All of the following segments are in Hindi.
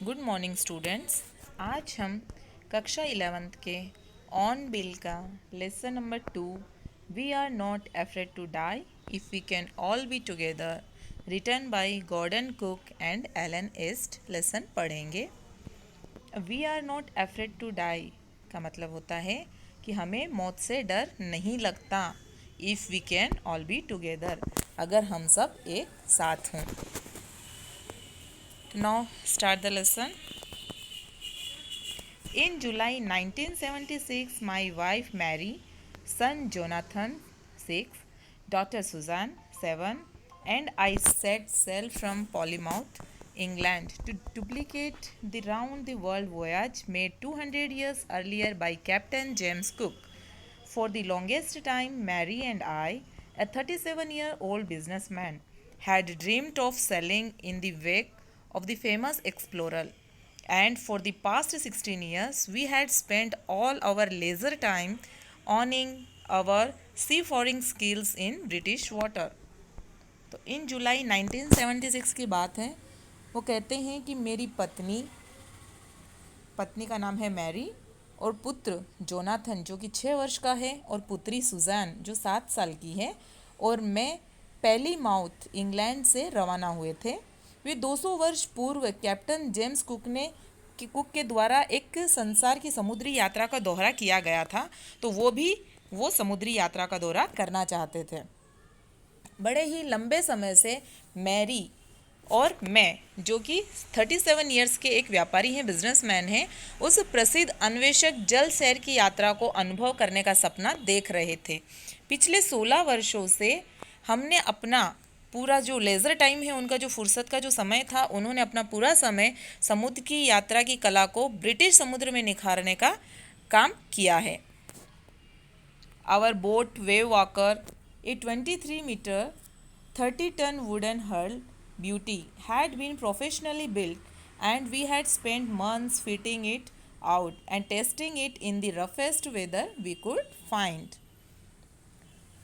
Good morning students. आज हम कक्षा 11th के ऑन बिल का lesson number 2 we are not afraid to die if we can all be together written by Gordon Cook and Alan East lesson पढ़ेंगे। We are not afraid to die का मतलब होता है कि हमें मौत से डर नहीं लगता। If we can all be together, अगर हम सब एक साथ हों। Now start the lesson. In July 1976, my wife Mary, son Jonathan 6, daughter Suzanne 7, and I set sail from Plymouth, England to duplicate the round the world voyage made 200 years earlier by Captain James Cook. For the longest time, Mary and I, a 37-year-old businessman, had dreamed of sailing in the wake of the famous explorer. And for the past 16 years, we had spent all our leisure time honing our seafaring skills in British water. तो इन जुलाई 1976 की बात है। वो कहते हैं कि मेरी पत्नी का नाम है मैरी और पुत्र जोनाथन जो कि 6 वर्ष का है और पुत्री सुजैन जो 7 साल की है, और मैं प्लीमाउथ इंग्लैंड से रवाना हुए थे। वे 200 वर्ष पूर्व कैप्टन जेम्स कुक के द्वारा एक संसार की समुद्री यात्रा का दौरा किया गया था, तो वो समुद्री यात्रा का दौरा करना चाहते थे। बड़े ही लंबे समय से मैरी और मैं, जो कि 37 ईयर्स के एक व्यापारी हैं, बिजनेसमैन हैं, उस प्रसिद्ध अन्वेषक जल सैर की यात्रा को अनुभव करने का सपना देख रहे थे। पिछले 16 वर्षों से हमने अपना पूरा जो लेज़र टाइम है, उनका जो फुर्सत का जो समय था, उन्होंने अपना पूरा समय समुद्र की यात्रा की कला को ब्रिटिश समुद्र में निखारने का काम किया है। Our boat Wave Walker, a 23 metre 30-ton wooden hull beauty, had been professionally built, and we had spent months fitting it out and testing it in the roughest weather we could find.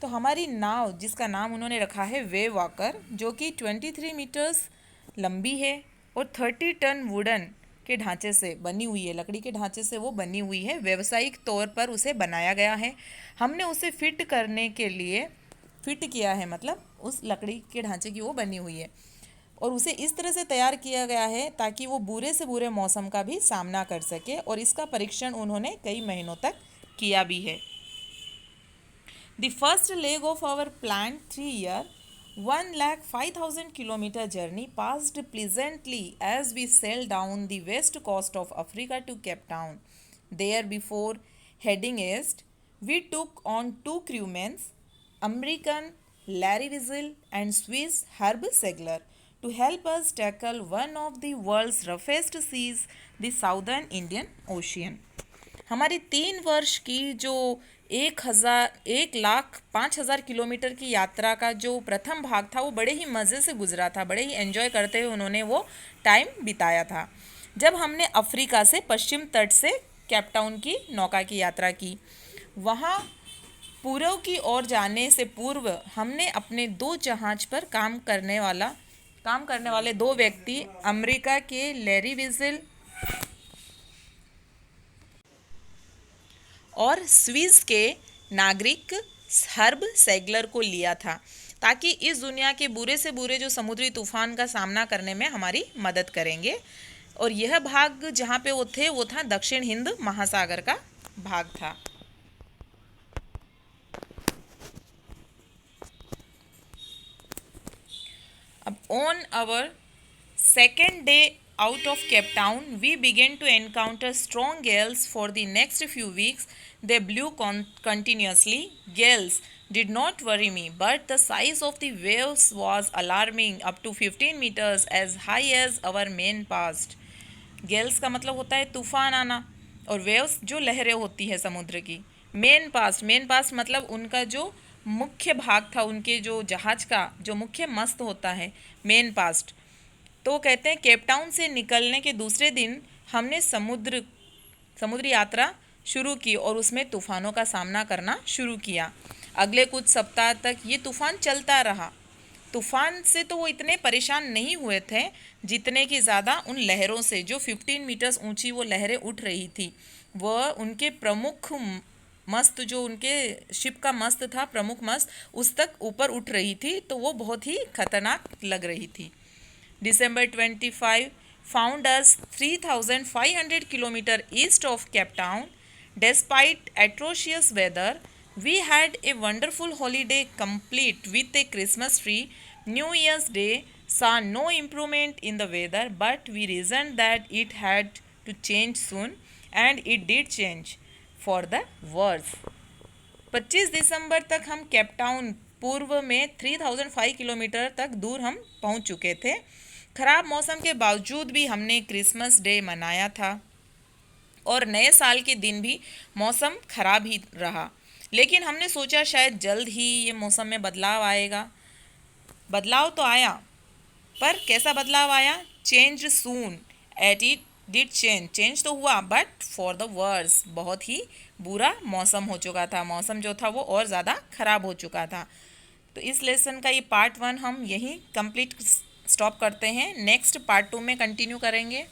तो हमारी नाव, जिसका नाम उन्होंने रखा है वेव वॉकर, जो कि 23 मीटर्स लंबी है और 30 टन वुडन के ढांचे से बनी हुई है, लकड़ी के ढांचे से वो बनी हुई है, व्यावसायिक तौर पर उसे बनाया गया है। हमने उसे फिट करने के लिए फिट किया है, मतलब उस लकड़ी के ढांचे की वो बनी हुई है, और उसे इस तरह से तैयार किया गया है ताकि वो बुरे से बुरे मौसम का भी सामना कर सके, और इसका परीक्षण उन्होंने कई महीनों तक किया भी है। The first leg of our planned 3-year 1,05,000 kilometer journey passed pleasantly as we sailed down the west coast of Africa to Cape Town. There, before heading east, we took on 2 crewmen, American Larry Wiesel and Swiss Herb Segler, to help us tackle one of the world's roughest seas, the Southern Indian Ocean. हमारी 3 वर्ष की जो 1,05,000 किलोमीटर की यात्रा का जो प्रथम भाग था, वो बड़े ही मज़े से गुजरा था, बड़े ही एंजॉय करते हुए उन्होंने वो टाइम बिताया था। जब हमने अफ्रीका से पश्चिम तट से केप टाउन की नौका की यात्रा की, वहाँ पूर्व की ओर जाने से पूर्व हमने अपने 2 जहाज पर काम करने वाले 2 व्यक्ति, अमेरिका के लैरी विजल और स्विस के नागरिक हर्ब सेगलर को लिया था, ताकि इस दुनिया के बुरे से बुरे जो समुद्री तूफान का सामना करने में हमारी मदद करेंगे। और यह भाग जहाँ पे वो थे, वो था दक्षिण हिंद महासागर का भाग था। अब on our second day out of Cape Town, we began to encounter strong gales for the next few weeks. They blew continuously. Gales did not worry me, but the size of the waves was alarming, up to 15 meters, as high as our mainmast. Gales का मतलब होता है तूफान आना, और वेव्स जो लहरें होती है समुद्र की। मेन पास्ट मतलब उनका जो मुख्य भाग था, उनके जो जहाज का जो मुख्य मस्त होता है, मेन पास्ट। तो कहते हैं केप टाउन से निकलने के दूसरे दिन हमने समुद्री यात्रा शुरू की और उसमें तूफ़ानों का सामना करना शुरू किया। अगले कुछ सप्ताह तक ये तूफ़ान चलता रहा। तूफान से तो वो इतने परेशान नहीं हुए थे जितने कि ज़्यादा उन लहरों से, जो 15 मीटर्स ऊंची वो लहरें उठ रही थी, वह उनके प्रमुख मस्त, जो उनके शिप का मस्त था, प्रमुख मस्त, उस तक ऊपर उठ रही थी, तो वो बहुत ही खतरनाक लग रही थी। December 25 found us 3,500 kilometers east of Cape Town. Despite atrocious weather, we had a wonderful holiday complete with a Christmas tree. New Year's Day saw no improvement in the weather, but we reasoned that it had to change soon, and it did change for the worse. 25 दिसंबर तक हम केप टाउन पूर्व में 3005 किलोमीटर तक दूर हम पहुंच चुके थे। खराब मौसम के बावजूद भी हमने क्रिसमस डे मनाया था और नए साल के दिन भी मौसम खराब ही रहा, लेकिन हमने सोचा शायद जल्द ही ये मौसम में बदलाव आएगा। बदलाव तो आया, पर कैसा बदलाव आया? Change soon at it did change तो हुआ, बट फॉर द वर्स, बहुत ही बुरा मौसम हो चुका था। मौसम जो था वो और ज़्यादा ख़राब हो चुका था। तो इस लेसन का ये पार्ट 1 हम यहीं कंप्लीट स्टॉप करते हैं। नेक्स्ट पार्ट 2 में कंटिन्यू करेंगे।